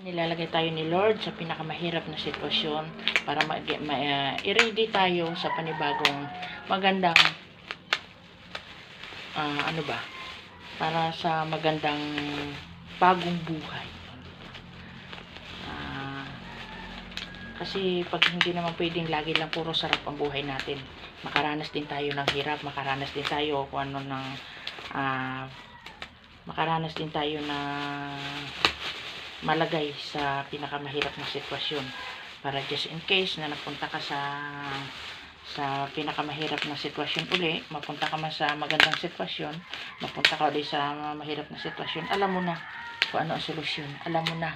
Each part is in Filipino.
Nilalagay tayo ni Lord sa pinakamahirap na sitwasyon para i-ready tayo sa panibagong magandang para sa magandang bagong buhay. Kasi pag hindi naman pwedeng lagi lang puro sarap ang buhay natin, makaranas din tayo ng hirap, makaranas din tayo makaranas din tayo na malagay sa pinakamahirap na sitwasyon, para just in case na napunta ka sa pinakamahirap na sitwasyon uli, mapunta ka man sa magandang sitwasyon, mapunta ka ulit sa mahirap na sitwasyon, alam mo na kung ano ang solusyon, alam mo na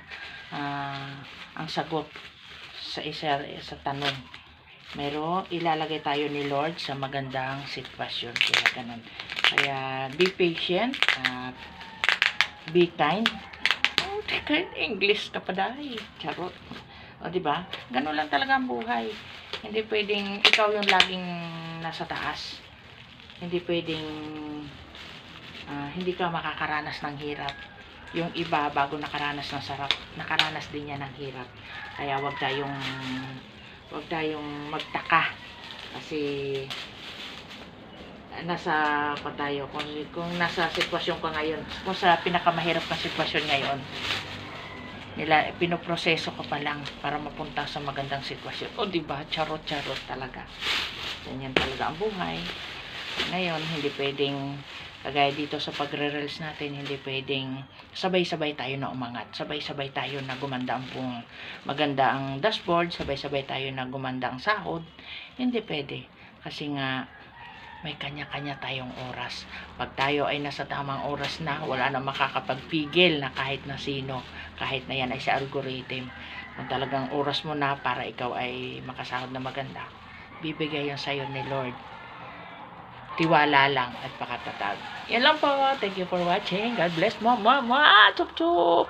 ang sagot sa tanong. Ilalagay tayo ni Lord sa magandang sitwasyon, kaya ganun. Kaya be patient, be kind. Kahit English ka pa dahil. Charot. O, diba? Ganun lang talaga ang buhay. Hindi pwedeng ikaw yung laging nasa taas. Hindi pwedeng hindi ka makakaranas ng hirap. Yung iba, bago nakaranas ng sarap, nakaranas din niya ng hirap. Kaya wag tayong magtaka. Kasi kung nasa sitwasyon ka ngayon, kung sa pinakamahirap na sitwasyon ngayon, pinoproseso ka pa lang para mapunta sa magandang sitwasyon. O diba, charot talaga. Ganyan talaga ang buhay. Ngayon, hindi pwedeng, kagaya dito sa pagre-reels natin, hindi pwedeng sabay-sabay tayo na umangat, sabay-sabay tayo na maganda ang dashboard, sabay-sabay tayo na gumanda ang sahod. Hindi pwede. Kasi nga, may kanya-kanya tayong oras. Pag tayo ay nasa tamang oras na, wala na makakapagpigil na kahit na sino, kahit na yan ay sa algorithm. Kung talagang oras mo na para ikaw ay makasahod na maganda, bibigay yan sa'yo ni Lord. Tiwala lang at pakatatag. Yan lang po. Thank you for watching. God bless. Chup chup.